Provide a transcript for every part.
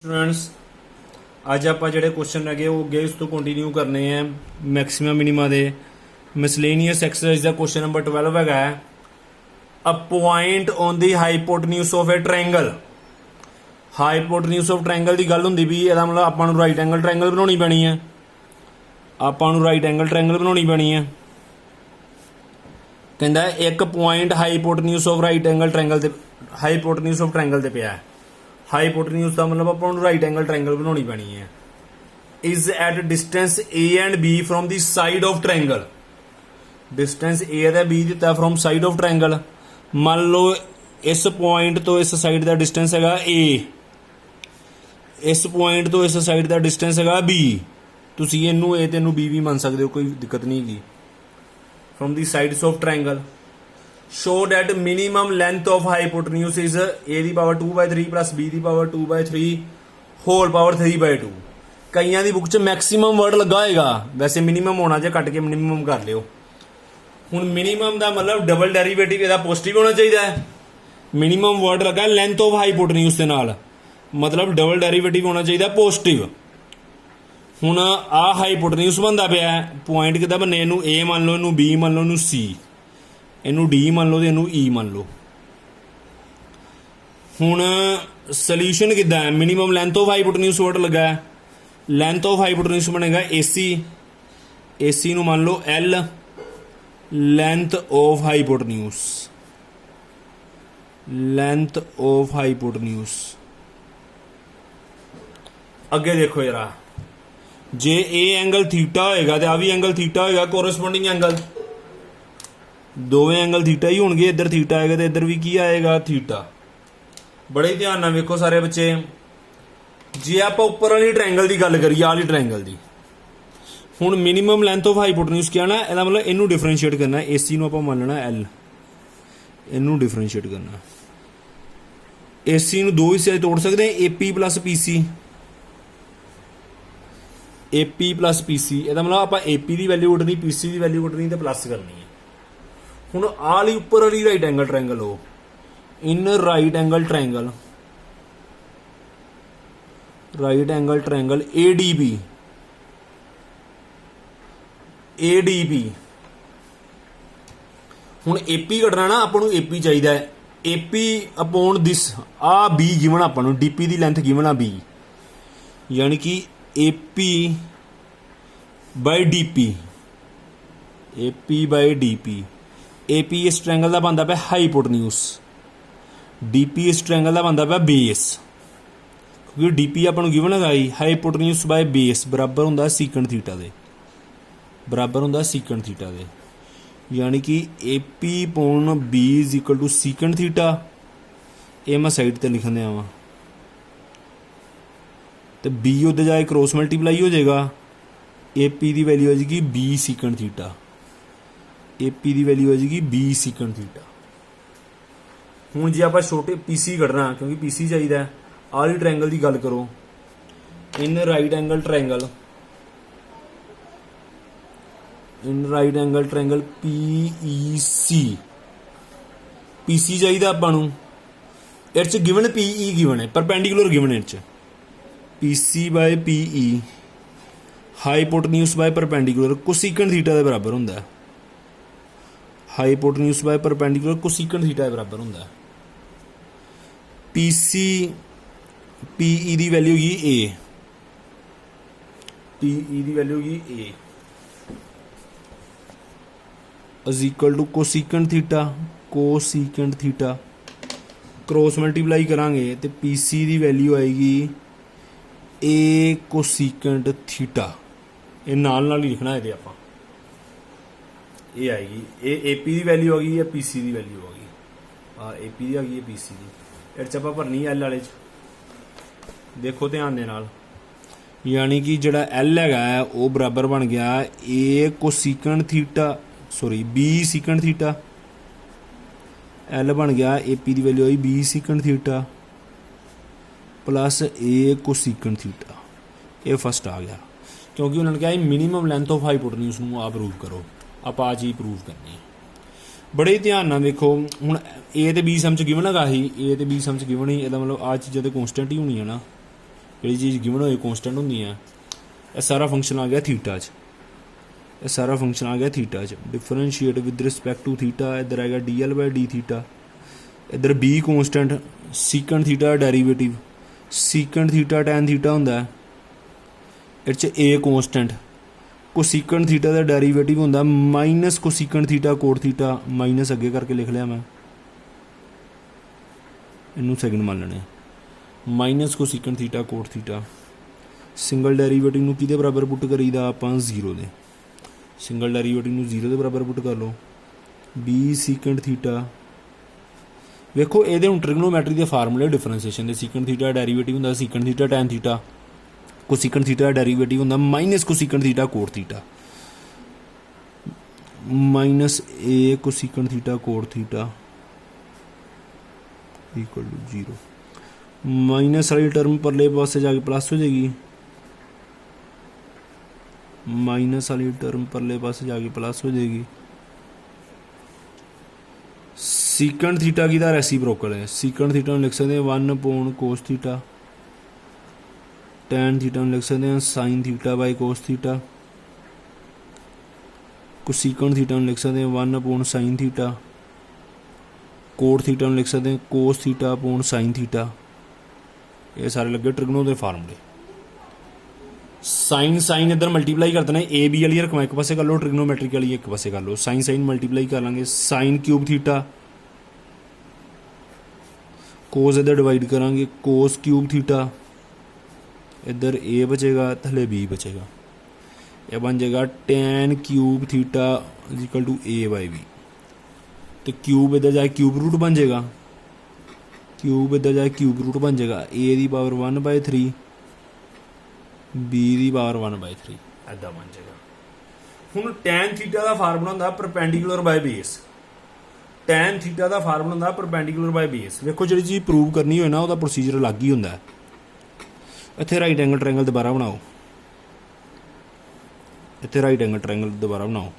Students अज आप जोड़े question है वो अगे उस तो कंटिन्यू करने हैं मैक्सिमम मिनिमा दे मिसलेनियस एक्सरसाइज का क्वेश्चन नंबर 12 है a point on the hypotenuse of A triangle. Hypotenuse of triangle की गल होंदी भी ਇਹਦਾ मतलब ਆਪਾਂ ਨੂੰ राइट एंगल ट्रायंगल बनानी पैनी है। ਆਪਾਂ ਨੂੰ राइट एंगल ट्रायंगल बनानी पैनी है। कहता है एक point hypotenuse of right angle triangle ते हाइपोटेन्यूज ऑफ ट्रायंगल ते पिया है। हाइपोटेन्यूज का मतलब अपन राइट एंगल ट्रायंगल बनानी पैनी है। Is at distance A and B from the side of triangle. Distance A ते बी दिता फ्रॉम साइड ऑफ ट्रायंगल। मान लो इस पॉइंट तो इस साइड का डिस्टेंस है ए, इस पॉइंट तो इस साइड का डिस्टेंस है बी। तुसी इनू ए ते इनू बी भी मान सकते हो, कोई दिक्कत नहीं की। From the sides of triangle show that minimum length of hypotenuse is a the power 2/3 plus b the power 2/3 hole power 3/2। ਕਈਆਂ ਦੀ ਬੁੱਕ 'ਚ ਮੈਕਸਿਮਮ ਵਰਡ ਲੱਗਾ ਹੋਏਗਾ, ਵੈਸੇ ਮਿਨੀਮਮ ਹੋਣਾ ਜੇ ਕੱਟ ਕੇ ਮਿਨੀਮਮ ਕਰ ਲਿਓ। ਹੁਣ ਮਿਨੀਮਮ ਦਾ ਮਤਲਬ ਡਬਲ ਡੈਰੀਵੇਟਿਵ ਇਹਦਾ ਪੋਜ਼ਿਟਿਵ ਹੋਣਾ ਚਾਹੀਦਾ ਹੈ। ਮਿਨੀਮਮ ਵਰਡ ਲੱਗਾ ਲੈਂਥ ਆਫ ਹਾਈਪੋਟੇਨਿਊਸ ਦੇ ਨਾਲ, ਮਤਲਬ ਡਬਲ ਡੈਰੀਵੇਟਿਵ ਹੋਣਾ ਚਾਹੀਦਾ ਪੋਜ਼ਿਟਿਵ। ਹੁਣ ਆ ਹਾਈਪੋਟੇਨਿਊਸ ਬਣਦਾ ਪਿਆ, ਪੁਆਇੰਟ ਕਿੱਦਾਂ ਬੰਨੇ, ਇਹਨੂੰ a ਮੰਨ ਲਓ, ਇਹਨੂੰ b ਮੰਨ ਲਓ, ਇਹਨੂੰ c, ਇਹਨੂੰ डी मान लो तो ਇਹਨੂੰ ई मान लो। ਹੁਣ ਸੋਲੂਸ਼ਨ ਕਿੱਦਾਂ ਹੈ, ਮਿਨੀਮਮ ਲੈਂਥ ਆਫ ਹਾਈਪੋਟੇਨਿਊਸ ਵਰਡ ਲੱਗਾ ਹੈ। ਲੈਂਥ ਆਫ ਹਾਈਪੋਟੇਨਿਊਸ ਬਣੇਗਾ AC, AC ਨੂੰ ਮੰਨ ਲਓ L, length of hypotenuse, length of hypotenuse. ਅੱਗੇ ਦੇਖੋ ਜਰਾ, ਜੇ ਇਹ ਐਂਗਲ ਥੀਟਾ ਹੋਏਗਾ ਤੇ ਆ ਵੀ ਐਂਗਲ ਥੀਟਾ ਹੋਏਗਾ, ਕੋਰਸਪੋਂਡਿੰਗ ਐਂਗਲ दोवें एंगल थीटा ही होंगे। इधर थीटा आएगा तो इधर भी की आएगा थीटा। बड़े ध्यान नाल वेखो सारे बच्चे, जे आप उपर वाली ट्रायंगल की गल करिए, आली ट्रायंगल की, हुण मिनीमम लेंथ ऑफ हाइपोटेन्यूस क्या ना, इसका मतलब इनू डिफरेंशिएट करना। AC नूं आपां मान लेना L, इनू डिफरेंशिएट करना। AC नूं दो हिस्से तोड़ सकते हैं, AP plus PC, AP plus PC। इसका मतलब आपां AP की वैल्यू कड्ढनी, PC की वैल्यू कड्ढनी तो प्लस करनी है। ਹੁਣ ਆਲੀ ਉੱਪਰ ਵਾਲੀ ਰਾਈਟ ਐਂਗਲ ਟ੍ਰਾਇੰਗਲ ਹੋ, in right angle triangle, right angle triangle ADB, ADB। ਹੁਣ AP ਕੱਢਣਾ ਨਾ, ਆਪਾਂ ਨੂੰ AP ਚਾਹੀਦਾ ਹੈ। AP ਅਪੋਨ ਦਿਸ ਆ B ਗਿਵਨ, ਆਪਾਂ ਨੂੰ DP ਦੀ ਲੈਂਥ ਗਿਵਨ ਆ B, ਯਾਨੀ ਕਿ AP ਬਾਈ DP, AP ਬਾਈ DP। AP इस ट्रायंगल का बनता पाया हाइपोटेन्यूस, DP इस ट्रायंगल का बनता पाया बेस, क्योंकि DP अपन गिवन है हाइपोटेन्यूस बाय बेस बराबर होंदा सीकंड थीटा दे, बराबर होंदा सीकंड थीटा दे। यानी कि AP पौन B is equal to secant theta. ये मैं साइड ते लिखन दिया वा, तो B उधर जाए क्रॉस मल्टीप्लाई हो जाएगा, AP की वैल्यू आ जाएगी B सीकंड थीटा, AP की वैल्यू आ जाएगी B सीकंड थीटा। हूँ जे आप छोटे PC कढ़ना, क्योंकि PC चाहिए, आली ट्रायंगल की गल करो, in right angle triangle, in right angle triangle PEC, PC चाहिए आपां नूं, इस गिवन PE गिवन है, perpendicular given is PC by PE, hypotenuse by perpendicular cosecant theta के बराबर होंदा है। Hypotenuse by perpendicular cosecant theta के बराबर होंदा है। PC PE की वैल्यू होगी A, PE की वैल्यू होगी A is equal to cosecant theta, cosecant theta cross multiply करांगे तो PC की वैल्यू आएगी A कोसीकंड थीटा। ये नाल नाल ही लिखना है आप, ये आएगी ये AP की वैल्यू आ गई या PC की वैल्यू आ गई, हाँ AP की आ गई है PC की। इस ਆਪਾਂ भरनी L वाले देखो ध्यान दे नाल, यानी कि ਜਿਹੜਾ L हैगा वो बराबर बन गया A cosecant theta, sorry B secant theta. L बन गया AP की वैल्यू आई B secant theta plus A cosecant theta. ये फर्स्ट आ गया, क्योंकि उन्होंने कहा मिनीमम लेंथ ऑफ हाइपोटेन्यूस नूं आप प्रूव करो, आप आ चीज़ प्रूव करनी है। बड़े ध्यान नाल देखो, हुण A ते B सम च गिवन हैगा ही, A ते B सम च गिवन ही, मतलब आ चीज़ां ते कॉन्स्टेंट ही होनी है ना, ਜਿਹੜੀ ਚੀਜ਼ ਗਿਵਨ ਹੋਏ ਕੌਂਸਟੈਂਟ ਹੁੰਦੀ ਹੈ। ਇਹ ਸਾਰਾ ਫੰਕਸ਼ਨ ਆ ਗਿਆ ਥੀਟਾ 'ਚ, ਇਹ ਸਾਰਾ ਫੰਕਸ਼ਨ ਆ ਗਿਆ ਥੀਟਾ 'ਚ। Differentiate with respect to theta, ਇੱਧਰ ਆਏਗਾ dl/d ਥੀਟਾ। ਇੱਧਰ b constant, secant theta derivative, secant theta tan theta ਹੁੰਦਾ, ਇਹ 'ਚ a ਕੌਂਸਟੈਂਟ। ਕੋਸੀਕੈਂਟ ਥੀਟਾ ਦਾ ਡੈਰੀਵੇਟਿਵ ਹੁੰਦਾ minus cosecant theta cot theta, minus ਅੱਗੇ ਕਰਕੇ ਲਿਖ ਲਿਆ ਮੈਂ, ਇਹਨੂੰ ਸੈਕਿੰਡ ਮੰਨ ਲੈਣੇ, minus cosecant theta cot theta. Single derivative ਨੂੰ ਕਿਹਦੇ ਬਰਾਬਰ ਪੁੱਟ ਕਰੀਦਾ ਆਪਾਂ, 0 ਦੇ। ਸਿੰਗਲ ਡੈਰੀਵੇਟਿਵ ਨੂੰ 0 ਦੇ ਬਰਾਬਰ ਪੁੱਟ ਕਰ ਲਓ। b ਸੀਕੈਂਟ ਥੀਟਾ, ਵੇਖੋ ਇਹਦੇ ਹੁਣ ਟ੍ਰਿਗਨੋਮੈਟਰੀ ਦੇ ਫਾਰਮੂਲੇ ਡਿਫਰੈਂਸ਼ੀਏਸ਼ਨ ਦੇ। ਸੀਕੈਂਟ ਥੀਟਾ ਡੈਰੀਵੇਟਿਵ ਹੁੰਦਾ secant theta tan theta, cosecant theta ਦਾ ਡੈਰੀਵੇਟਿਵ ਹੁੰਦਾ minus cosecant theta cot theta, minus a cosecant theta cot theta equal to 0। Minus वाली टर्म परले पासे जाके प्लस हो जाएगी, माइनस वाली टर्म परले पासे जाके प्लस हो जाएगी। सीकेंट थीटा की दा रेसिप्रोकल है, सीकेंट थीटा लिख सकते हैं 1 कोस थीटा, टैन थीटा लिख सकते हैं sine theta by cos theta, cosecant theta लिख सकते हैं 1 साइन थीटा, कोट थीटा लिख सकते हैं cos theta upon sine theta. ये सारे लगे ट्रिगनों के फार्मूले। साइन साइन इधर मल्टीप्लाई करते हैं, ए बी वाली रकम एक पासे कर लो, ट्रिगनोमेट्रिक वाली एक पासे कर लो। साइन साइन मल्टीप्लाई कर लेंगे, साइन क्यूब थीटा, कोस इधर डिवाइड करांगे, कोस क्यूब थीटा, इधर ए बचेगा थले बी बचेगा, यह बन जाएगा tan cube theta equal to a by b. तो क्यूब इधर जाए क्यूब रूट बन जाएगा, क्यूब इधर जाए क्यूब रूट बन जाएगा, ए दी पावर 1/3 बी दी पावर 1/3 ऐदा बन जाएगा। हुण टैन थीटा का फार्मूला होंदा perpendicular by base, tan theta का फार्मूला होंदा परपेंडिकुलर बाय बेस। देखो जी चीज़ प्रूव करनी हो ना, उसका प्रोसीजर अलग ही होंदा है। इत्थे राइट एंगल ट्रायंगल दोबारा बनाओ, इत्थे राइट एंगल ट्रायंगल दोबारा बनाओ,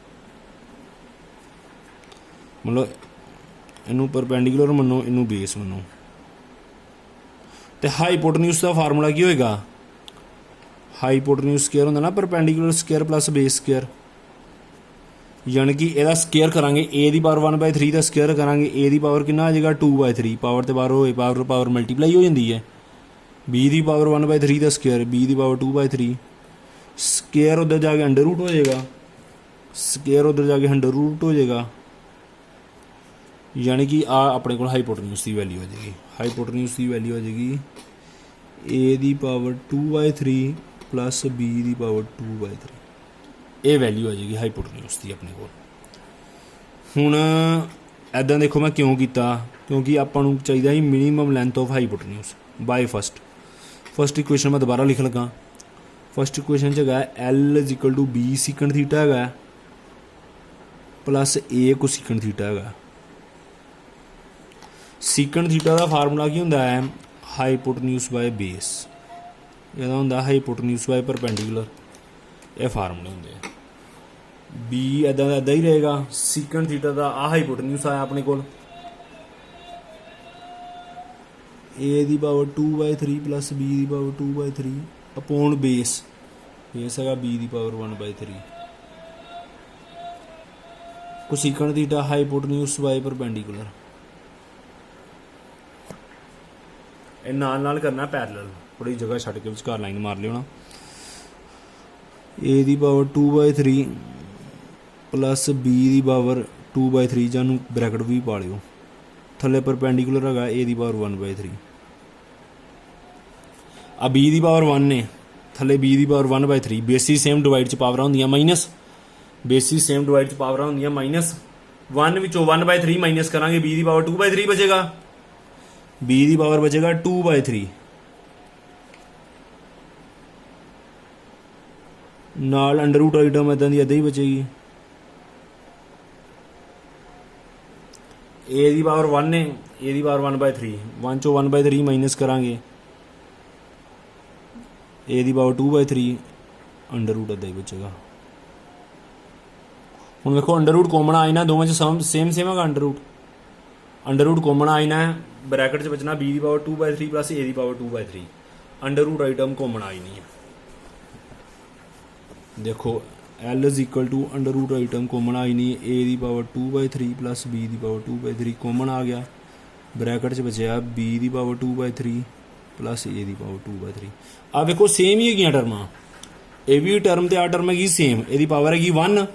मतलब इनू परपेंडिकुलर मनो, इनू बेस मनो। तो हाईपोटन्यूज का फार्मूला की होएगा, हाईपोटन्यूज स्केयर होंदा ना perpendicular square plus base square, यानी कि ਇਹਦਾ स्केयर करांगे a the power 1/3 the square करांगे, a ਦੀ पावर कितना आ जाएगा 2/3, पावर तो बाहर होए पावर पावर मल्टीप्लाई हो जाती है। b ਦੀ पावर 1/3 ਦਾ स्केयर, b ਦੀ पावर 2/3, स्केयर उधर जाके अंडर रूट हो जाएगा, स्केयर उधर जाके अंडर रूट हो जाएगा, यानी कि आ अपने को हाईपोटन्यूज की वैल्यू हो जाएगी। हाईपोटन्यूज की वैल्यू हो जाएगी a the power 2/3 plus b the power 2/3, ये वैल्यू आ जाएगी हाईपोटन्यूज की अपने को। हुण ऐदा देखो मैं क्यों किया, क्योंकि आपां नूं चाहिए ही minimum length of hypotenuse by first equation मैं दोबारा लिख लगा। फस्ट इक्वेशन च है L is equal to B secant theta है plus A cosecant theta है। सीकंड थीटा का फार्मूला की होंदा है हाईपोटन्यूज बाय बेस, ਇਹਦਾ ਹੁੰਦਾ ਹਾਈਪੋਟਨਿਊਜ਼ ਬਾਈ ਪਰਪੈਂਡੀਕੂਲਰ, ਇਹ ਫਾਰਮੂਲੇ ਹੁੰਦੇ ਆ। ਬੀ ਇੱਦਾਂ ਦਾ ਇੱਦਾਂ ਹੀ ਰਹੇਗਾ, ਸੀਕੈਂਟ ਥੀਟਾ ਦਾ ਆ ਹਾਈਪੋਟਨਿਊਜ਼ ਆਇਆ ਆਪਣੇ ਕੋਲ, a the power 2/3 plus b the power 2/3 upon base, base ਹੈਗਾ b ਦੀ ਪਾਵਰ 1/3, ਕੋਸੀਕੈਂਟ ਥੀਟਾ ਹਾਈਪੋਟਨਿਊਜ਼ ਬਾਈ ਪਰਪੈਂਡੀਕੂਲਰ। ਇਹ ਨਾਲ ਕਰਨਾ ਪੈਰਲਲ, थोड़ी जगह छड़ के विचकार लाइन मार लियो ना। ए दी पावर 2/3 प्लस बी दी पावर 2/3, जानू ब्रैकेट भी पा लियो, थले परपेंडिकुलर है ए दी पावर 1/3। आ बी दी पावर 1 ने, थले बी दी पावर 1/3, बेसिस सेम डिवाइड च पावर होंदियां माइनस, बेसिस सेम डिवाइड च पावर होंदियां माइनस, 1 विचों 1/3 माइनस करांगे, बी दी पावर 2/3 बचेगा, बी दी पावर बचेगा 2/3, नाल अंडर रूट वाली टर्म इदां दी इदां ही बचेगी। ए दी पावर 1 ने, ए दी पावर 1/3, 1 चो 1/3 माइनस करांगे, ए दी पावर 2/3, अंडर रूट इदां ही बचेगा। हुण देखो अंडर रूट कॉमन आई ना, दोवें च सेम है अंडर रूट कॉमन आई ना, ब्रैकेट च बचना b दी पावर 2/3 प्लस a दी पावर 2/3, अंडर रूट आई टर्म कॉमन आई नहीं है। देखो L is equal to under root आई टर्म कॉमन आई नहीं है, ए दी पावर 2/3 प्लस बी दी पावर 2/3 कॉमन आ गया, ब्रैकेट च बचया बी दी पावर 2/3 प्लस ए दी पावर 2/3। आ देखो सेम ही है टर्मां, ये भी टर्म तो आ टर्म हैगी सेम, ये पावर हैगी 1,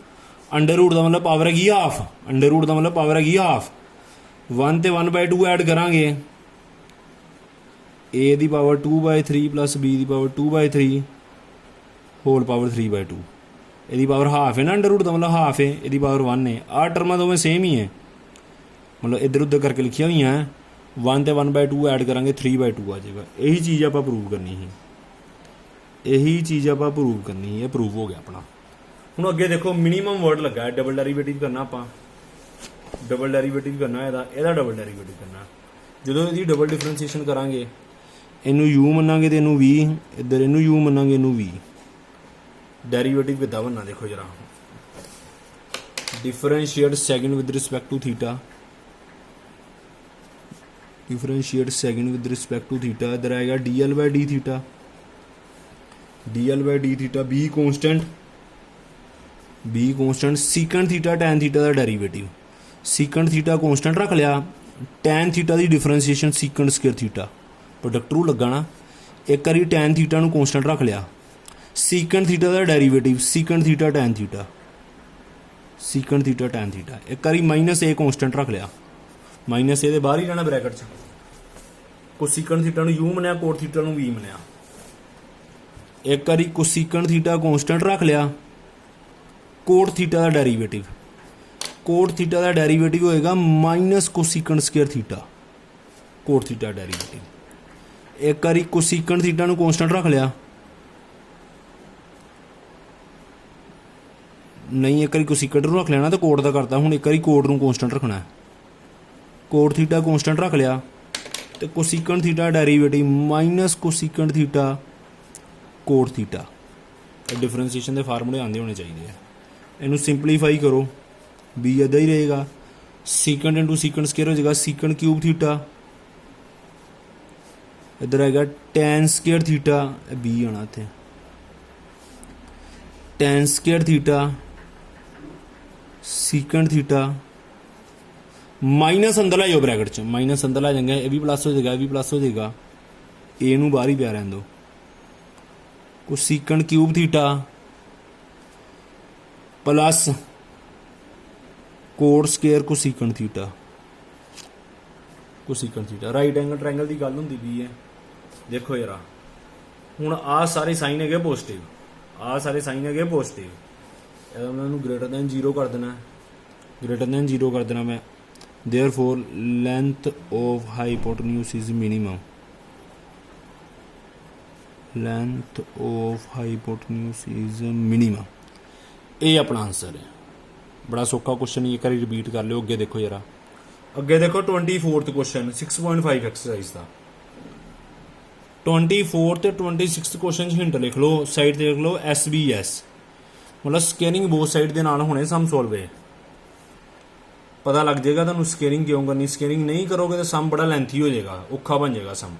अंडर रूट का मतलब पावर हैगी हाफ, अंडर रूट का मतलब पावर हैगी हाफ, 1 ते 1/2 ऐड करांगे, ए दी पावर 2/3 प्लस बी दी पावर 2/3 होल पावर 3/2, यदी पावर हाफ है ना, अंडर रूट का मतलब हाफ है, यदी पावर 1 है। आ टर्मां दोवें सेम ही है, मतलब इधर उधर करके लिखिया हुई हैं, 1 ते 1/2 ऐड करांगे 3/2 आ जाएगा। यही चीज़ आप प्रूव करनी है, यही चीज़ आप प्रूव करनी है, प्रूव हो गया अपना। हूँ अगे देखो मिनीमम वर्ड लगा है, डबल डेरीवेटिव करना, आप डबल डेरीवेटिव करना, यदा डबल डेरीवेटिव करना, जो यदि डबल डिफरेंसीएशन करांगे, इनू यू मनांगे तो इनू वी, इधर इनू यू मनांगे इनू वी, डेरीवेटिव कितना बनना देखो जरा, differentiate second with respect to theta, differentiate second with respect to theta, इधर आएगा dl/d theta, dl/d theta, B constant, B constant, secant theta tan theta का डेरीवेटिव, सीकंड थीटा कॉन्स्टेंट रख लिया, टैन थीटा की differentiation secant square theta, product रू लगा ना, एक बारी टैन थीटा नू कॉन्स्टेंट रख लिया, सीकंड थीटा का derivative secant theta tan theta, secant theta tan theta, एक बारी माइनस ए कॉन्स्टेंट रख लिया, माइनस ए दे बाहर ही रहना ब्रैकेट च, कोसीकंड थीटा नू यू मनिया, कोट थीटा नू वी मनिया, एक बारी कोसीकंड थीटा कॉन्स्टेंट रख लिया, कोट थीटा का डेरीवेटिव, कोट थीटा का डेरीवेटिव होएगा minus cosecant square theta, cot theta derivative, एक बारी कोसीकंड थीटा नू कॉन्स्टेंट रख लिया, नहीं एक बारी कोसीकंड नू रख लेना तो कोट का करता, हूँ एक बारी कोट नू कॉन्स्टेंट रखना है, कोट थीटा कॉन्स्टेंट रख लिया, तो cosecant theta derivative minus cosecant theta cot theta, differentiation के फार्मूले आते होने चाहिए। इनू सिंपलीफाई करो, बी इदा ही रहेगा, सीकंड इंटू सीकंड स्क्वेयर हो जाएगा सीकंड क्यूब थीटा, इधर आएगा टैन स्क्वेयर थीटा, बी आना इतने, tan square theta secant theta, minus अंदर ला जाओ ब्रैकेट च, माइनस अंदर ला जाएंगे, ये भी प्लस हो जाएगा, ये भी प्लस हो जाएगा, ए नू बाहर ही पिया रहने दो, कुछ secant cube theta plus coat square को सीकंड थीटा, को secant theta, right angle triangle की गल होंदी पई है। देखो यार हुण आ सारे साइन है पॉजिटिव, आ सारे साइन है पॉजिटिव, उन्होंने ग्रेटर दैन 0 कर देना, ग्रेटर दैन 0 कर देना मैं, therefore length of hypotenuse is minimum, length of hypotenuse is minimum, ये अपना आंसर है। बड़ा सौखा क्वेश्चन, एक बार रिपीट कर लो। अगे देखो जरा, अगे देखो 24th क्वेश्चन 6.5 एक्सरसाइज का, 24th 26th क्वेश्चन हिंट लिख लो, साइड देख लो SBS, मतलब स्केयरिंग बोथ साइड के नाल होने सम सॉल्व है, पता लग जाएगा तुहानूं स्केयरिंग क्यों करनी, स्केयरिंग नहीं करोगे तो सम बड़ा लेंथी हो जाएगा, औखा बन जाएगा sum.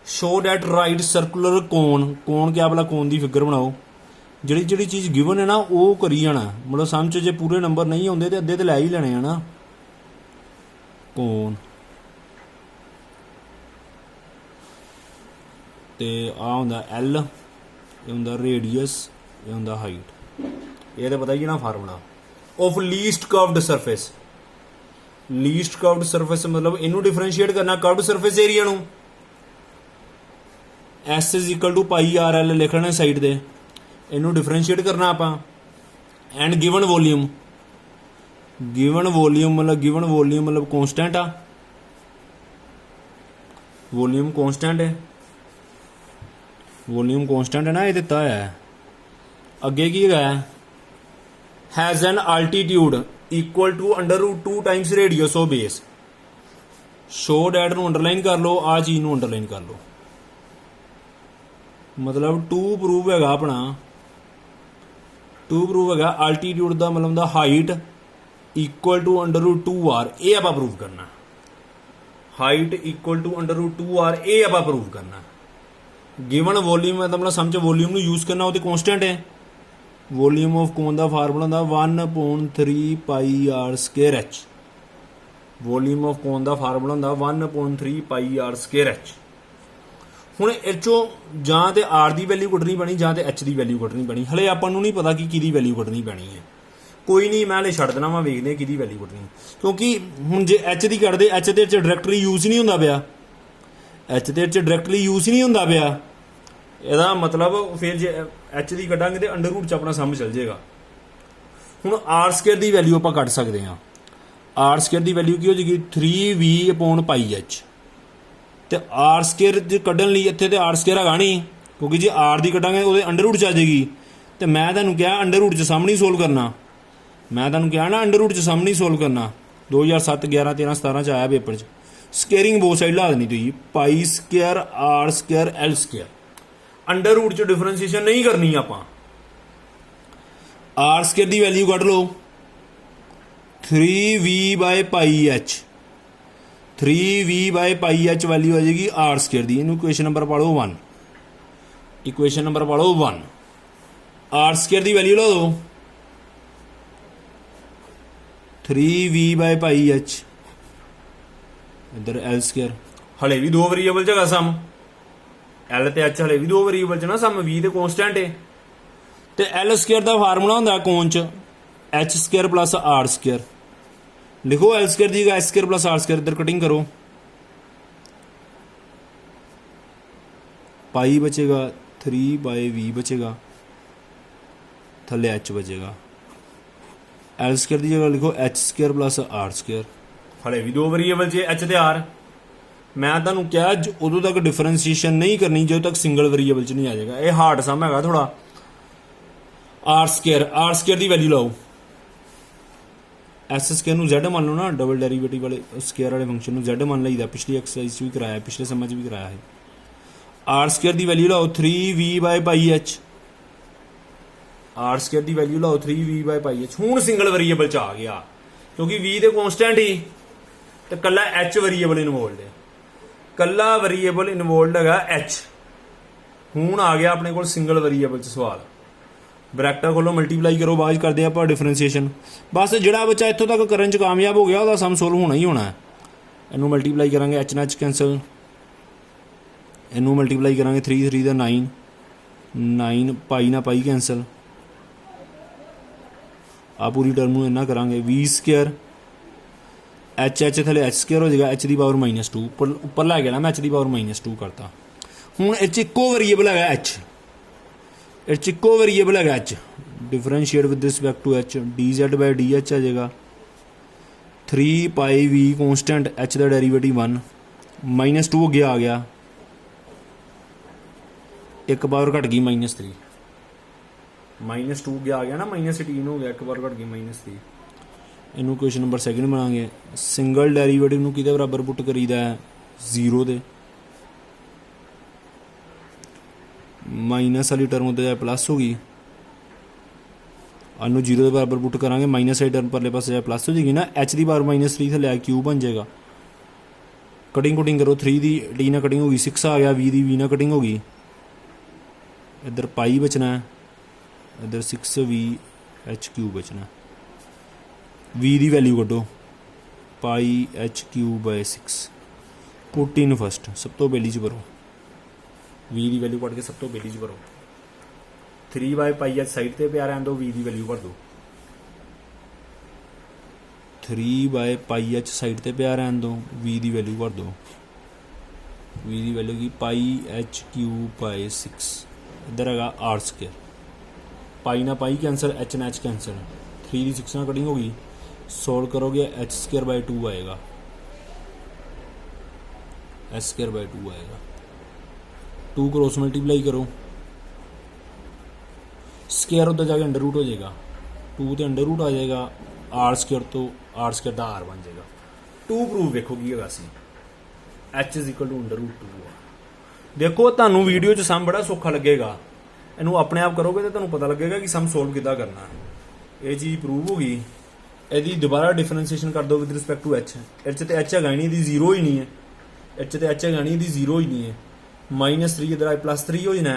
Show that right circular cone, cone क्या भला कोन की फिगर बनाओ, जिहड़ी जिहड़ी चीज़ गिवन है ना वो करी जाना, मतलब सम च जे पूरे नंबर नहीं आते तो अद्धे तो लै ही लेने हैं ना। कोन ते आ हुंदा L, ये हुंदा रेडियस, ये हुंदा हाइट, ये तो पता ही ना formula of least curved surface, least curved surface मतलब इनू डिफरेंशिएट करना कर्व्ड सरफेस एरिया नू, S is equal to πRL लिख लेना साइड दे, इनू डिफरेंशिएट करना आप, and given volume, given volume मतलब कॉन्स्टेंट आ, वॉल्यूम कॉन्स्टेंट है, वॉल्यूम कॉन्स्टेंट है ना, ये दिता है। अगे की has an altitude equal to √2 times radius of base, show that नू अंडरलाइन कर लो, आ चीज़ नू अंडरलाइन कर लो, मतलब 2 प्रूव है अपना, 2 प्रूव है अल्टीट्यूड का मतलब दा हाइट इक्वल टू √2r, ये आप प्रूव करना, हाइट इक्वल टू √2r, ये आप प्रूव करना। गिवन वॉल्यूम है तो मतलब सम च वॉल्यूम ਨੂੰ यूज करना वो तो कांस्टेंट है वॉल्यूम ऑफ कोन ਦਾ ਫਾਰਮੂਲਾ ਹੁੰਦਾ 1/3 pi r square h volume of cone ਦਾ ਫਾਰਮੂਲਾ ਹੁੰਦਾ 1/3 ਪਾਈ r ਸਕੁਅਰ h ਹੁਣ ਇਹ ਚੋਂ ਜਾਂ ਤੇ r ਦੀ ਵੈਲਿਊ ਕੱਢਣੀ ਪੈਣੀ ਜਾਂ ਤੇ h ਦੀ ਵੈਲਿਊ ਕੱਢਣੀ ਪੈਣੀ ਹਲੇ ਆਪਾਂ ਨੂੰ ਨਹੀਂ ਪਤਾ ਕਿ ਕਿਹਦੀ ਵੈਲਿਊ ਕੱਢਣੀ ਪੈਣੀ ਹੈ ਕੋਈ ਨਹੀਂ ਮੈਂ ਹਲੇ ਛੱਡ ਦੇਣਾ ਵਾ ਵੇਖਦੇ ਹਾਂ ਕਿਹਦੀ ਵੈਲਿਊ ਕੱਢਣੀ ਕਿਉਂਕਿ ਹੁਣ ਜੇ h ਦੀ ਕੱਢਦੇ h ਦੇ ਵਿੱਚ ਡਾਇਰੈਕਟਲੀ ਯੂਜ਼ ਨਹੀਂ ਹੁੰਦਾ ਪਿਆ h ਦੇ ਵਿੱਚ ਡਾਇਰੈਕਟਲੀ ਯੂਜ਼ ਨਹੀਂ ਹੁੰਦਾ ਪਿਆ ਇਹਦਾ ਮਤਲਬ ਫਿਰ ਜੇ h ਦੀ ਕੱਢਾਂਗੇ ਤੇ ਅੰਡਰ ਰੂਟ ਚ ਆਪਣਾ ਸਮ ਚੱਲ ਜਾਏਗਾ ਹੁਣ r ਸਕੁਅਰ ਦੀ ਵੈਲਿਊ ਆਪਾਂ ਕੱਢ ਸਕਦੇ ਹਾਂ r ਸਕੁਅਰ ਦੀ ਵੈਲਿਊ ਕੀ ਹੋ ਜਾਏਗੀ 3v/πh ਤੇ r ਸਕੁਅਰ ਜੇ ਕੱਢਣ ਲਈ ਇੱਥੇ ਤੇ r ਸਕੁਅਰ ਹੈਗਾ ਨਹੀਂ ਕਿਉਂਕਿ ਜੇ r ਦੀ ਕੱਢਾਂਗੇ ਉਹਦੇ ਅੰਡਰ ਰੂਟ ਚ ਆ ਜਾਏਗੀ ਤੇ ਮੈਂ ਤੁਹਾਨੂੰ ਕਿਹਾ ਅੰਡਰ ਰੂਟ ਚ ਸਮ ਨਹੀਂ ਸੋਲਵ ਕਰਨਾ ਮੈਂ ਤੁਹਾਨੂੰ ਕਿਹਾ ਨਾ ਅੰਡਰ ਰੂਟ ਚ ਸਮ ਨਹੀਂ ਸੋਲਵ ਕਰਨਾ 2007 11 13 17 ਚ ਆਇਆ ਪੇਪਰ ਚ ਸਕੇਅਰਿੰਗ ਬੋਥ ਸਾਈਡ ਲਾ ਦੇਣੀ ਤੁਸੀਂ pi square r square l square under root ਚ ਡਿਫਰੈਂਸ਼ੀਏਸ਼ਨ ਨਹੀਂ ਕਰਨੀ ਆਪਾਂ r ਸਕੁਅਰ ਦੀ ਵੈਲਿਊ ਕੱਢ ਲਓ 3v/πh 3v/πh ਵੈਲਿਊ ਆ ਜਾਏਗੀ r ਸਕੁਅਰ ਦੀ ਇਹਨੂੰ ਇਕੁਏਸ਼ਨ ਨੰਬਰ ਪਾ ਲਓ 1 ਇਕੁਏਸ਼ਨ ਨੰਬਰ ਪਾ ਲਓ 1 r ਸਕੁਅਰ ਦੀ ਵੈਲਿਊ ਲਾ ਦਿਓ 3v/πh इधर l ਸਕੁਅਰ ਹਲੇ ਵੀ ਦੋ ਵੇਰੀਏਬਲ ਚ ਹੈਗਾ ਸਮ l ਤੇ h ਹਲੇ ਵੀ ਦੋ ਵੇਰੀਏਬਲ ਚ ਨਾ ਸਮ v ਤੇ ਕਾਂਸਟੈਂਟ ਹੈ ਤੇ l ਸਕੁਅਰ ਦਾ ਫਾਰਮੂਲਾ ਹੁੰਦਾ ਕੋਨ ਚ h square plus r square ਲਿਖੋ l ਸਕੁਅਰ ਦੀ ਜਗ੍ਹਾ h square plus r square ਇਧਰ ਕਟਿੰਗ ਕਰੋ ਪਾਈ बचेगा 3/v बचेगा थले h बचेगा l ਸਕੁਅਰ ਦੀ ਜਗ੍ਹਾ ਲਿਖੋ h square plus r square ਹਲੇ ਵੀ ਦੋ ਵੇਰੀਏਬਲ ਚ h ਤੇ r ਮੈਂ ਤੁਹਾਨੂੰ ਕਿਹਾ ਉਦੋਂ ਤੱਕ ਡਿਫਰੈਂਸ਼ੀਏਸ਼ਨ ਨਹੀਂ ਕਰਨੀ ਜਦੋਂ ਤੱਕ ਸਿੰਗਲ ਵੇਰੀਏਬਲ ਚ ਨਹੀਂ ਆ ਜਾਏਗਾ ਇਹ ਹਾਰਡ ਸਮ ਹੈਗਾ ਥੋੜਾ r ਸਕੁਅਰ ਦੀ ਵੈਲਿਊ ਲਾਓ s ਸਕੁਅਰ ਨੂੰ z ਮੰਨ ਲਓ ਨਾ ਡਬਲ ਡੈਰੀਵੇਟਿਵ ਵਾਲੇ ਸਕੁਅਰ ਵਾਲੇ ਫੰਕਸ਼ਨ ਨੂੰ z ਮੰਨ ਲਈਦਾ ਪਿਛਲੀ ਐਕਸਰਸਾਈਜ਼ 'ਚ ਵੀ ਕਰਾਇਆ ਪਿਛਲੇ ਸਮਾਂ 'ਚ ਵੀ ਕਰਾਇਆ ਹੈ r ਸਕੁਅਰ ਦੀ ਵੈਲਿਊ ਲਾਓ 3v/πh r ਸਕੁਅਰ ਦੀ ਵੈਲਿਊ ਲਾਓ 3v/πh ਹੁਣ ਸਿੰਗਲ ਵੇਰੀਏਬਲ ਚ ਆ ਗਿਆ ਕਿਉਂਕਿ v ਦੇ ਕਾਂਸਟੈਂਟ ਹੀ ਤੇ ਕੱਲਾ h ਵੇਰੀਏਬਲ ਇਨਵੋਲਡ ਹੈ ਕੱਲਾ ਵੇਰੀਏਬਲ ਇਨਵੋਲਡ ਹੈਗਾ h ਹੁਣ ਆ ਗਿਆ ਆਪਣੇ ਕੋਲ ਸਿੰਗਲ ਵੇਰੀਏਬਲ ਚ ਸਵਾਲ ਬ੍ਰੈਕਟਾਂ ਖੋਲੋ ਮਲਟੀਪਲਾਈ ਕਰੋ ਬਾਅਦ ਕਰਦੇ ਆਪਾਂ ਡਿਫਰੈਂਸ਼ੀਏਸ਼ਨ ਬਸ ਜਿਹੜਾ ਬੱਚਾ ਇੱਥੋਂ ਤੱਕ ਕਰਨ ਚ ਕਾਮਯਾਬ ਹੋ ਗਿਆ ਉਹਦਾ ਸਮ ਸੋਲਵ ਹੋਣਾ ਹੀ ਹੋਣਾ ਇਹਨੂੰ ਮਲਟੀਪਲਾਈ ਕਰਾਂਗੇ h ਨਾਲ h ਕੈਂਸਲ ਇਹਨੂੰ ਮਲਟੀਪਲਾਈ ਕਰਾਂਗੇ 3 3 ਦਾ 9 ਪਾਈ ਨਾਲ ਪਾਈ ਕੈਂਸਲ ਆ ਪੂਰੀ ਟਰਮ ਨੂੰ ਇੰਨਾ ਕਰਾਂਗੇ v ਸਕੁਅਰ h ਥਲੇ h ਸਕੁਅਰ ਹੋ ਜਾਏਗਾ h ਦੀ ਪਾਵਰ -2 ਉੱਪਰ ਲੈ ਗਿਆ ਨਾ ਮੈਂ h ਦੀ ਪਾਵਰ -2 ਕਰਤਾ ਹੁਣ ਇਹ 'ਚ ਇੱਕੋ ਵੇਰੀਏਬਲ ਹੈਗਾ h ਇਹ 'ਚ ਇੱਕੋ ਵੇਰੀਏਬਲ ਹੈਗਾ h differentiate with respect to h dz/dh ਆ ਜਾਏਗਾ 3πv ਕਾਂਸਟੈਂਟ h ਦਾ ਡੈਰੀਵੇਟਿਵ 1 -2 ਅੱਗੇ ਆ ਗਿਆ ਇੱਕ ਪਾਵਰ ਘਟ ਗਈ -3 -2 ਗਿਆ ਆ ਗਿਆ ਨਾ -18 ਹੋ ਗਿਆ ਇੱਕ ਵਾਰ ਘਟ ਗਈ -3 ਇਹਨੂੰ ਕੁਐਸਚਨ ਨੰਬਰ 2 ਬਣਾਵਾਂਗੇ ਸਿੰਗਲ ਡੈਰੀਵੇਟਿਵ ਨੂੰ ਕਿਹਦੇ ਬਰਾਬਰ ਪੁੱਟ ਕਰੀਦਾ ਹੈ 0 ਦੇ ਮਾਈਨਸ ਵਾਲੀ ਟਰਮ ਉਹਦੇ ਪਲੱਸ ਹੋ ਗਈ ਇਹਨੂੰ 0 ਦੇ ਬਰਾਬਰ ਪੁੱਟ ਕਰਾਂਗੇ ਮਾਈਨਸ ਵਾਲੀ ਟਰਮ ਪਰਲੇ ਪਾਸੇ ਪਲੱਸ ਹੋ ਜਾਏਗੀ ਨਾ h ਦੀ ਪਾਵਰ -3 ਥੱਲੇ ਆ ਕਿਊਬ ਬਣ ਜਾਏਗਾ ਕਟਿੰਗ ਕਰੋ 3 ਦੀ d ਨਾਲ ਕਟਿੰਗ ਹੋ ਗਈ 6 ਆ ਗਿਆ v ਦੀ v ਨਾਲ ਕਟਿੰਗ ਹੋ ਗਈ ਇੱਧਰ ਪਾਈ ਬਚਣਾ ਹੈ इधर 6v/h³ बचना v ਦੀ ਵੈਲਿਊ ਕੱਢੋ πh³/6 ਪੁੱਟ ਇਨ ਫਸਟ ਸਭ ਤੋਂ ਪਹਿਲੀ ਚ ਭਰੋ v ਦੀ ਵੈਲਿਊ ਕੱਢ ਕੇ ਸਭ ਤੋਂ ਪਹਿਲੀ ਚ ਭਰੋ 3/πh ਸਾਈਡ ਤੇ ਪਿਆ ਰਹਿਣ ਦਿਓ v ਦੀ ਵੈਲਿਊ ਭਰ ਦਿਓ 3/πh ਸਾਈਡ ਤੇ ਪਿਆ ਰਹਿਣ ਦਿਓ v ਦੀ ਵੈਲਿਊ ਭਰ ਦਿਓ v ਦੀ ਵੈਲਿਊ ਕੀ πh³/6 ਇੱਧਰ ਹੈਗਾ r ਸਕੁਅਰ ਪਾਈ ਨਾਲ ਪਾਈ ਕੈਂਸਲ h ਨਾਲ h ਕੈਂਸਲ 3 ਦੀ 6 ਨਾਲ ਕਟਿੰਗ ਹੋ ਗਈ ਸੋਲਵ ਕਰੋਗੇ h²/2 ਆਏਗਾ h²/2 ਆਏਗਾ 2 ਕ੍ਰੋਸ ਮਲਟੀਪਲਾਈ ਕਰੋ ਸਕੁਅਰ ਉੱਧਰ ਜਾ ਕੇ ਅੰਡਰ ਰੂਟ ਹੋ ਜਾਏਗਾ 2 ਤੇ ਅੰਡਰ ਰੂਟ ਆ ਜਾਏਗਾ r ਸਕੁਅਰ ਤੋਂ r ਸਕੁਅਰ ਦਾ r ਬਣ ਜਾਏਗਾ 2 ਪ੍ਰੂਫ ਵੇਖੋ ਕੀ ਹੈਗਾ ਸੀ h = √2 ਦੇਖੋ ਤੁਹਾਨੂੰ ਵੀਡੀਓ 'ਚ ਸਮ ਬੜਾ ਸੌਖਾ ਲੱਗੇਗਾ ਇਹਨੂੰ ਆਪਣੇ ਆਪ ਕਰੋਗੇ ਤਾਂ ਤੁਹਾਨੂੰ ਪਤਾ ਲੱਗੇਗਾ ਕਿ ਸਮ ਸੋਲਵ ਕਿੱਦਾਂ ਕਰਨਾ ਹੈ ਇਹ ਚੀਜ਼ ਪ੍ਰੂਵ ਹੋ ਗਈ ਇਹਦੀ ਦੁਬਾਰਾ ਡਿਫਰੈਂਸ਼ੀਏਸ਼ਨ ਕਰ ਦਿਓ ਵਿਦ ਰਿਸਪੈਕਟ ਟੂ h ਇਹ 'ਚ ਤੇ h ਹੈਗਾ ਨਹੀਂ ਇਹਦੀ 0 ਹੀ ਨਹੀਂ ਹੈ h ਤੇ h ਹੈਗਾ ਨਹੀਂ ਇਹਦੀ 0 ਹੀ ਨਹੀਂ ਹੈ -3 इधर आए +3 हो जाना,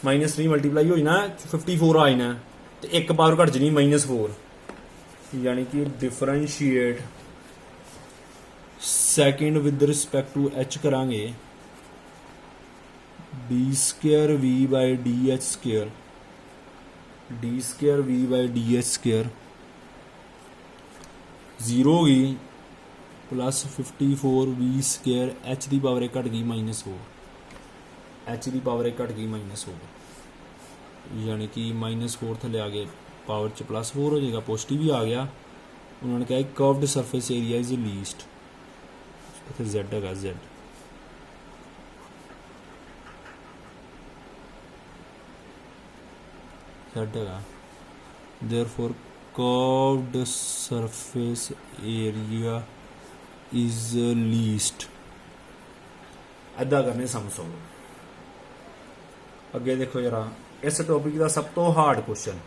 -3 मल्टीप्लाई हो जाना 54 आ जाना, तो एक पावर घट जानी -4, यानी कि differentiate second with respect to H करांगे d² v bye dh², d² v bye dh² 0 होगी +54 v² h की पावर 1 घट गई -4, h की पावर 1 घट गई -4, यानी कि -4 थले आ गए पावर च +4 हो जाएगा, पॉजिटिव भी आ गया। उन्होंने कहा curved surface area is least, इतने z है z, है therefore curved surface area is least. अद्धा करने समझो। अगे देखो जरा इस टॉपिक का सब तो हार्ड क्वेश्चन,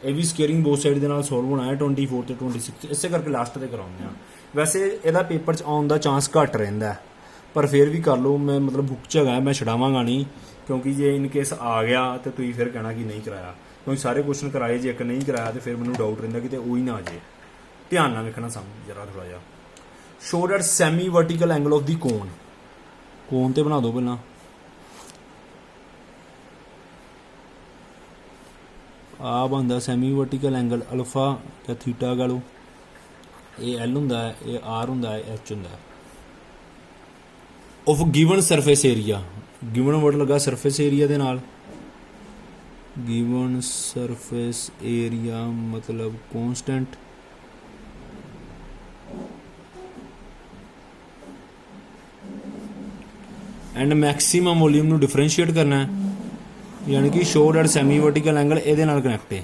ये भी स्केयरिंग बोथ साइड के सॉल्व होना है 24 ਤੇ 26, इसे करके लास्ट ते कराने हैं। वैसे ਇਹਦਾ पेपर च आने का चांस घट रहा है, पर फिर भी कर लो, मैं मतलब बुक च है, मैं छड़ावागा नहीं, क्योंकि जे इन केस आ गया तो तुम फिर कहना कि नहीं कराया, क्योंकि सारे क्वेश्चन कराए, जे एक नहीं कराया तो फिर मैं डाउट रहा कि वही ना आ जाए। ध्यान ना वेखना समझ जरा थोड़ा जा। Show that semi vertical angle of the cone, cone तो बना दो पहला, आ बनता सैमी वर्टिकल एंगल अल्फा या थीटा कह लो, ये एल होंदा है, ये आर होंदा है, एच होंदा है। Of given surface area, given word लगा सरफेस एरिया दे नाल, गिवन सरफेस एरिया मतलब कॉन्स्टेंट, एंड मैक्सिमम वॉल्यूम नू डिफरेंशिएट करना है, यानी कि show that semi vertical angle ये कनैक्ट है,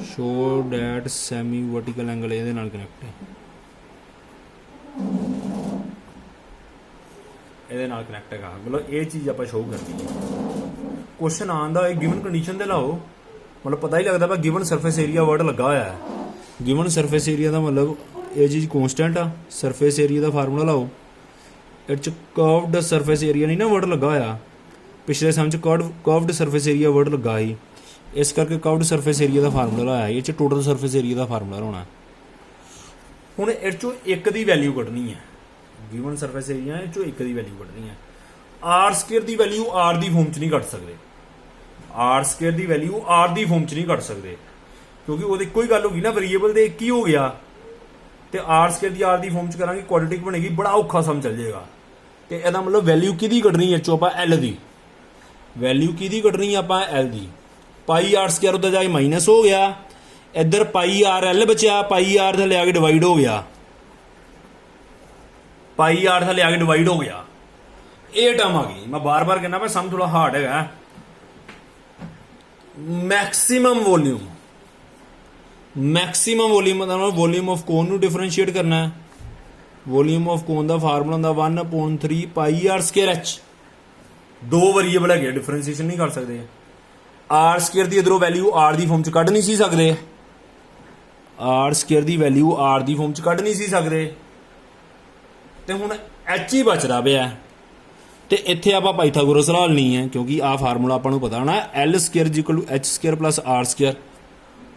show that semi vertical angle ये कनैक्ट है, ये कनैक्ट है, मतलब ये चीज़ आप शो करनी है। क्वेश्चन आंदा है गिवन कंडीशन दे लाओ, मतलब पता ही लगता है गिवन सरफेस एरिया वर्ड लगा हुआ है, गिवन सरफेस एरिया का मतलब ये चीज़ कॉन्स्टेंट आ, सरफेस एरिया का फार्मूला लाओ, इस कर्व्ड सरफेस एरिया नहीं ना वर्ड लगा होया, पिछले सम कर्व्ड सरफेस एरिया वर्ड लगा ही, इस करके कर्व्ड सरफेस एरिया का फार्मूला आया, ये टोटल सरफेस एरिया का फार्मूला होना। हुण इस चों एक दी वैल्यू कड्ढनी है, गिवन सरफेस एरिया इस चों एक दी वैल्यू कड्ढनी है। आर स्केयर की वैल्यू आर दी फॉर्म च नहीं कट सकते, आर स्केयर की वैल्यू आर दी फॉर्म च नहीं कट सकते, क्योंकि वो इक्को ही गल होगी ना, वेरीएबल तो एक ही हो गया, तो आर स्केयर की आर दी फॉर्म च करांगे क्वाड्रेटिक बनेगी, बड़ा औखा सम चल जाएगा। तो यदा मतलब वैल्यू किहदी कड्ढनी है, चो आप एल दी वैल्यू किहदी कड्ढनी आप एल दी, पाई आर स्केयर उधर जाके माइनस हो गया, इधर पाई आर एल बचा, पाई आर थले आके डिवाइड हो गया, पाई आर थले आके डिवाइड हो गया, ये टर्म आ गई। मैं बार बार कहना मैं सम थोड़ा हार्ड है। मैक्सिमम वॉल्यूम, मैक्सिमम वॉल्यूम मतलब वॉल्यूम ऑफ कोन नू डिफरेंशिएट करना है, वॉल्यूम ऑफ कोन का फार्मूला होंदा 1/3 पाई आर स्केयर एच, दो वेरीएबल है, डिफरेंशिएशन नहीं कर सकते। आर स्केयर की इधरों वैल्यू आर की फॉर्म च कढ़ नहीं सी सकते, आर स्केयर की वैल्यू आर की फॉर्म च कढ़ नहीं सी सकते, तो हुण एच ही बचता पिया, तो इत्थे आपां पाइथागोरस ला लनी है, क्योंकि आ फार्मूला आपां नूं पता होना L square equal to H square plus R square,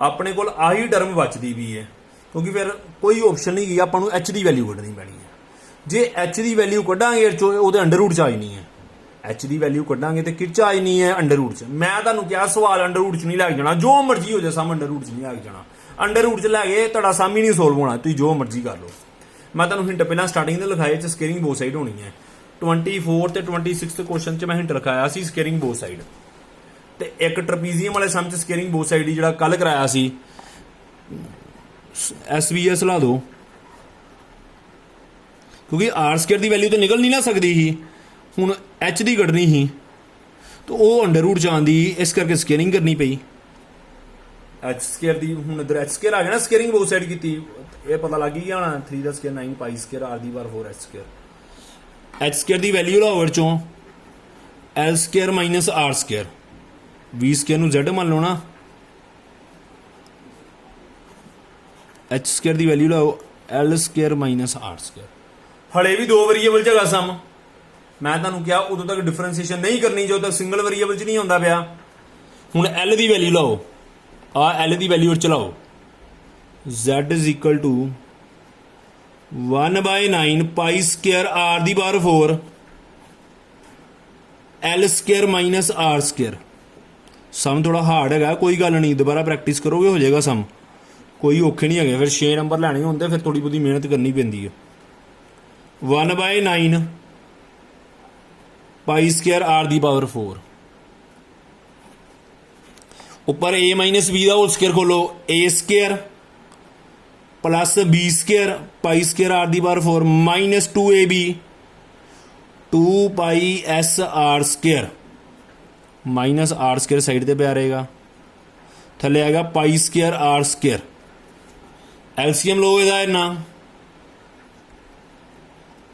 अपने कोल आही टर्म बचती भी है, क्योंकि फिर कोई ऑप्शन नहीं गई, आपां नूं एच की वैल्यू कढ़नी पैनी है। जे एच की वैल्यू कढ़ांगे वो अंडर रूट च आ जानी है, एच की वैल्यू कढ़ांगे तो किच आ जानी है अंडर रूट च। मैं तुहानूं क्या सवाल अंडर रूट च नहीं लैके जाना, जो मर्जी हो जाए सम अंडर रूट च नहीं लैके जाना, अंडर रूट च लैके तुहाडा सम ही नहीं सोल्व होना, तुसीं जो मर्जी कर लो। मैं तुहानूं हिंट पहला स्टार्टिंग ते लिखाए च स्केयरिंग बोथ साइड होनी है, 24 ते 26 क्वेश्चन च मैं हिंट लिखाया सी स्केयरिंग बोथ साइड, ते एक ट्रपीजियम वाले सम च स्केयरिंग बोथ साइड ही जिहड़ा कल कराया सी SVS ला दो, क्योंकि आर स्केयर की वैल्यू तो निकल नहीं ना सकती ही, हुण एच की कढ़नी ही, तो वह अंडर रूट च आंदी, इस करके स्केयरिंग करनी पई एच स्केयर की। हुण इधर एच स्केयर आ गया ना, स्केयरिंग बोथ साइड की, ये पता लग ही गया होना 3 का स्केयर 9 पाई स्केयर आर दी बार 4 एच स्केयर। एच स्केयर की वैल्यू लाओ चों L square minus R square, V square नूं जेड मान लो ना, एच स्केयर की वैल्यू लाओ L square minus R square. हले भी 2 वेरीएबल च हैगा सम। मैं तुहानूं क्या उदों तक डिफरेंसीएशन नहीं करनी जो तक सिंगल वेरीएबल च नहीं आउंदा पिया। हुण एल की वैल्यू लाओ, आ एल की वैल्यू च लाओ, z is equal to 1/9 pi square R दी power 4 L square minus R square. Sum थोड़ा हार्ड है, कोई गल नहीं, दोबारा प्रैक्टिस करोगे हो जाएगा सम, कोई औखे नहीं है। फिर 6 नंबर लैने होंगे, फिर थोड़ी बहुती मेहनत करनी पैंदी है। 1/9 पाई स्केयर आर दी पावर 4 उपर ए माइनस बी का होल स्केयर खोलो, A square plus B square pi square R दी power 4 minus 2ab 2 pi S R square minus R square side पे पे रहेगा, थले आएगा pi square R square. LCM लो इहदा इन्ना,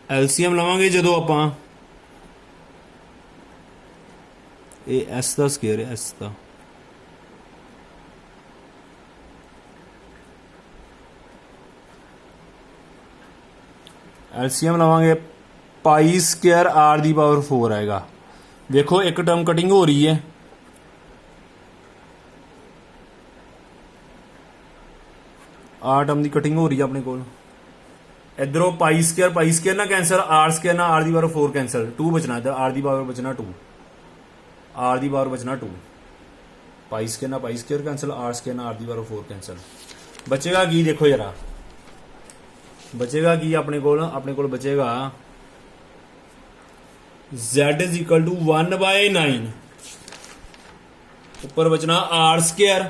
एलसीएम लवांगे जदों आपां ये एस का स्केयर है, एस का एलसीएम लवांगे पाई स्केयर आर दी पावर 4 आएगा। देखो एक टर्म कटिंग हो रही है, आर टर्म की कटिंग हो रही है अपने को। इधरों पाई स्केयर ना कैंसल, आर स्केयर ना आर दी पावर 4 कैंसल, 2 बचना, इधर आर दी पावर बचना 2, आर दी पावर बचना 2, पाई स्केयर ना pi square cancel, R square ना आर दी पावर 4 कैंसल। बचेगा की देखो जरा, बचेगा की अपने को बचेगा z इज इक्वल टू 1/9 ऊपर बचना आर स्केयर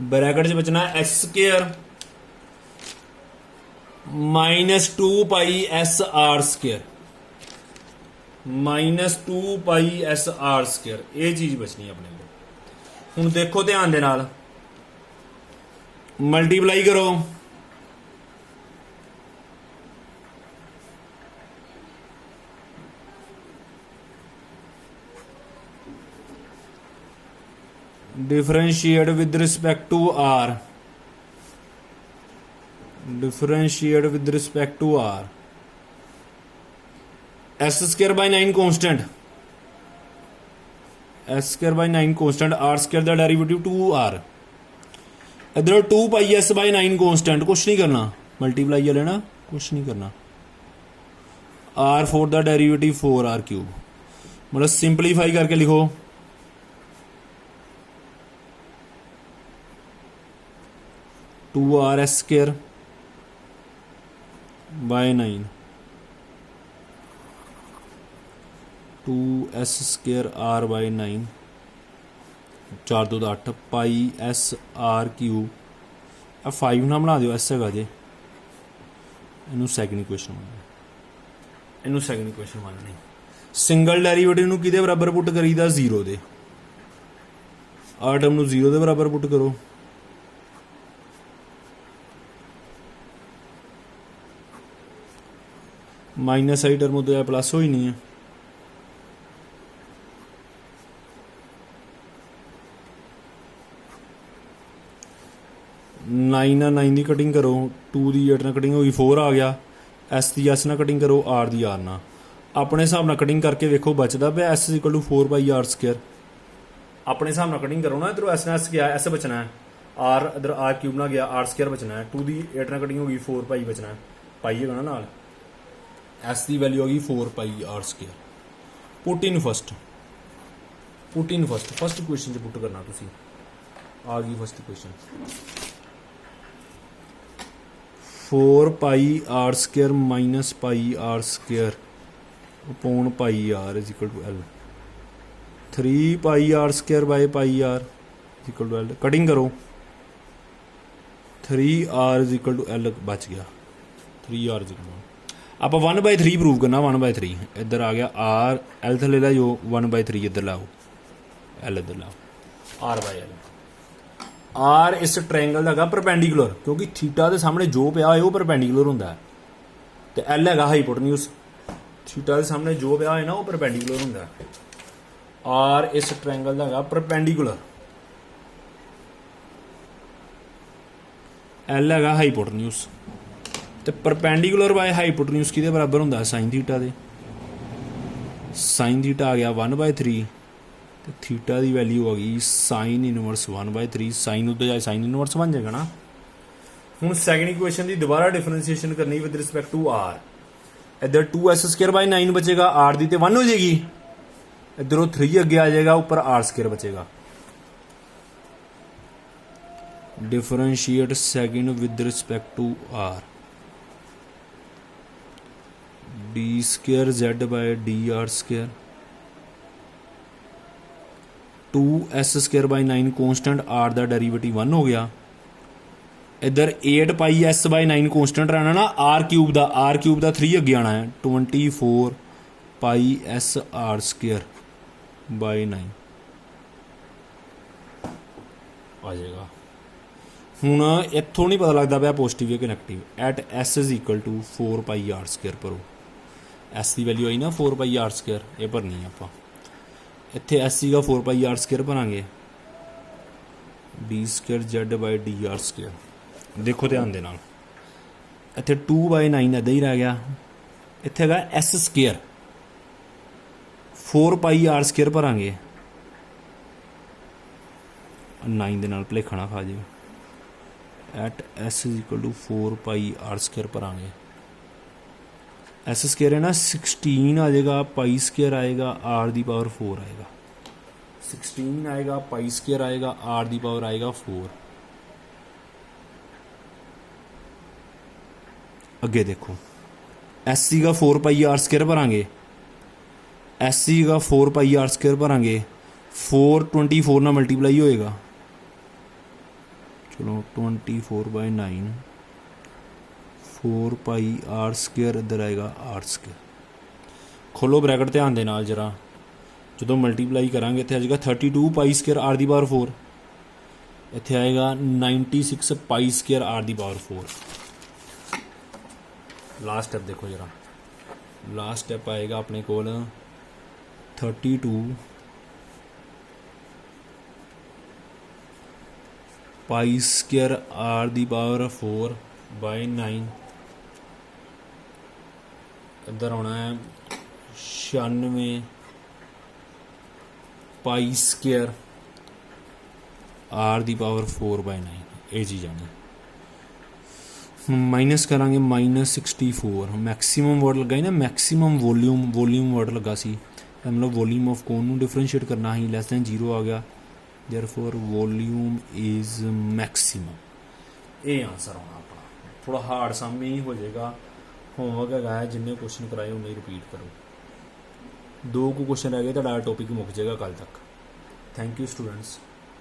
ब्रैकेट च बचना S square minus 2 pi S R square minus 2 pi S R square. ये चीज बचनी अपने को। हुण देखो ध्यान दे नाल मल्टीप्लाई करो, differentiate with respect to R, differentiate with respect to R, S square by 9 constant, S square by 9 constant, R square दा डेरिवेटिव 2r, इधर 2 पाई एस बाय 9 कॉन्स्टेंट, कुछ नहीं करना, मल्टीप्लाई लेना, कुछ नहीं करना, r4 दा डेरिवेटिव 4r क्यूब, मतलब सिंपलीफाई करके लिखो 2r s square by 9 2s square r by 9 4 2 8 pi S R cube, 5 ना बना दियो, एस है जे इनू सैकंड इक्वेशन मानना, इनू सैकंड इक्वेशन माननी। सिंगल डेरिवेटिव नू किहदे बराबर पुट करीदा, 0 दे, आ टर्म नू 0 दे बराबर पुट करो, माइनस आई टर्म तो प्लस हो ही नहीं है, नाइन ना 9 की कटिंग करो, 2 की 8 ना कटिंग होगी, 4 आ गया, एस की एस ना कटिंग करो, आर की आर ना, अपने हिसाब ना कटिंग करके देखो बचता पे S equal to 4 pi R square, अपने हिसाब ना कटिंग करो ना, इधर एस ना एस गया, एस बचना है, आर इधर आर क्यूब ना गया, आर स्केयर बचना है, 2 की 8 ना कटिंग होगी, 4 पाई बचना है, पाई है ना नाल, एस की वैल्यू होगी 4 pi R square. Put in first, put in first, first question च पुट करना तुसी, आ गई first question 4 pi R square minus pi R square upon pi R is equal to L, 3 pi R square by pi R is equal to L, cutting करो 3r is equal to L बच गया, 3r is equal आप 1/3 prove करना, 1/3 इधर आ गया, R L थले ला जो 1/3 इधर लाओ, एल इधर लाओ, r बाय एल। आर इस ट्रायंगल का परपेंडिकुलर, क्योंकि थीटा के सामने जो पिया है वो परपेंडिकुलर होंदा है, तो एल है हाइपोटेन्यूज, थीटा के सामने जो पिया है ना वो परपेंडिकुलर होंदा है। आर इस ट्रायंगल का परपेंडिकुलर, एल है हाइपोटेन्यूज, ਤੇ ਪਰਪੈਂਡੀਕੂਲਰ ਬਾਏ ਹਾਈਪੋਟਨਿਊਸ ਕਿਹਦੇ ਬਰਾਬਰ ਹੁੰਦਾ ਸਾਈਨ ਥੀਟਾ ਦੇ। ਸਾਈਨ ਥੀਟਾ ਆ ਗਿਆ 1/3 ਤੇ ਥੀਟਾ ਦੀ ਵੈਲਿਊ ਆ ਗਈ ਸਾਈਨ ਇਨਵਰਸ 1/3। ਸਾਈਨ ਉੱਤੇ ਜਾਏ ਸਾਈਨ ਇਨਵਰਸ ਬਣ ਜਾਏਗਾ ਨਾ। ਹੁਣ ਸੈਕੰਡ ਇਕੁਏਸ਼ਨ ਦੀ ਦੁਬਾਰਾ ਡਿਫਰੈਂਸ਼ੀਏਸ਼ਨ ਕਰਨੀ ਵਿਦ ਰਿਸਪੈਕਟ ਟੂ ਆਰ। ਇੱਧਰ 2s²/9 ਬਚੇਗਾ, r ਦੀ ਤੇ 1 ਹੋ ਜਾਏਗੀ, ਇੱਧਰੋਂ 3 ਅੱਗੇ ਆ ਜਾਏਗਾ, ਉੱਪਰ r² ਬਚੇਗਾ। Differentiate second with respect to R, d² z/dr², 2s²/9 constant r ਦਾ ਡੈਰੀਵੇਟਿਵ 1 ਹੋ ਗਿਆ। इधर 8πs/9 कॉन्स्टेंट रहना ना, r³ ਦਾ 3 ਅੱਗੇ ਆਣਾ ਹੈ, 24πsr²/9 ਆ ਜਾਏਗਾ। ਹੁਣ ਇੱਥੋਂ ਨਹੀਂ ਪਤਾ ਲੱਗਦਾ ਪਿਆ ਪੋਜ਼ਿਟਿਵ ਜਾਂ negative. At s is equal to 4πr² ਭਰੋ। s ਦੀ ਵੈਲਿਊ ਆਈ ਨਾ 4πr², ਇਹ ਭਰਨੀ ਆਪਾਂ। ਇੱਥੇ s ਸੀਗਾ 4πr² ਭਰਾਂਗੇ, d² z/dr²। ਦੇਖੋ ਧਿਆਨ ਦੇ ਨਾਲ, ਇੱਥੇ 2/9 ਇੱਦਾਂ ਹੀ ਰਹਿ ਗਿਆ, ਇੱਥੇ ਹੈਗਾ s², 4πr² ਭਰਾਂਗੇ, 9 ਦੇ ਨਾਲ ਭੁਲੇਖਾ ਨਾ ਖਾ ਜਾਵੇ। At s is equal to 4πr² ਭਰਾਂਗੇ। s² है ना 16 आ जाएगा, π² आएगा, r ਦੀ ਪਾਵਰ 4 आएगा। 16 आएगा, π² आएगा, r ਦੀ ਪਾਵਰ आएगा 4। ਅੱਗੇ ਦੇਖੋ, s ਸੀਗਾ 4πr² ਭਰਾਂਗੇ, s ਸੀਗਾ 4πr² ਭਰਾਂਗੇ, 4 24 ਨਾਲ ਮਲਟੀਪਲਾਈ ਹੋਏਗਾ। चलो 24/9, 4πr² ਇੱਧਰ ਆਏਗਾ r²। ਖੋਲੋ ਬ੍ਰੈਕਟ ਧਿਆਨ ਦੇ ਨਾਲ ਜਰਾ, ਜਦੋਂ ਮਲਟੀਪਲਾਈ ਕਰਾਂਗੇ ਇੱਥੇ ਆ ਜਾਏਗਾ 32π² r ਦੀ ਪਾਵਰ 4, ਇੱਥੇ ਆਏਗਾ 96π² r ਦੀ ਪਾਵਰ 4। ਲਾਸਟ ਸਟੈਪ ਦੇਖੋ ਜਰਾ, ਲਾਸਟ ਸਟੈਪ ਆਏਗਾ ਆਪਣੇ ਕੋਲ 32 π² r ਦੀ ਪਾਵਰ 4/9, ਇੱਧਰ ਆਉਣਾ ਹੈ 96 π² r ਦੀ ਪਾਵਰ 4/9। ਇਹ ਚੀਜ਼ ਆਣੀ। ਮਾਈਨਸ ਕਰਾਂਗੇ -64, ਮੈਕਸੀਮਮ ਵਰਡ ਲੱਗਾ ਸੀ ਨਾ, ਮੈਕਸੀਮਮ ਵੋਲੀਊਮ ਵਰਡ ਲੱਗਾ ਸੀ, ਮਤਲਬ ਵੋਲੀਊਮ ਆਫ ਕੋਨ ਨੂੰ ਡਿਫਰੈਂਸ਼ੀਏਟ ਕਰਨਾ ਸੀ, ਲੈਸ ਦੈਨ 0 ਆ ਗਿਆ, therefore volume is maximum। ਇਹ ਆਂਸਰ ਆਉਣਾ ਆਪਣਾ। ਥੋੜਾ ਹਾਰਡ ਸਾਹਮਣੇ ਹੀ ਹੋ ਜਾਏਗਾ, ਹੋਮਵਰਕ ਹੈਗਾ ਹੈ, ਜਿੰਨੇ ਕੁਐਸਚਨ ਕਰਾਏ ਉਨੇ ਰਿਪੀਟ ਕਰੋ। 2 ਕੁ ਕੁਐਸਚਨ ਰਹਿ ਗਏ, ਤੁਹਾਡਾ ਟੌਪਿਕ ਮੁੱਕ ਜਾਏਗਾ ਕੱਲ ਤੱਕ। Thank you students.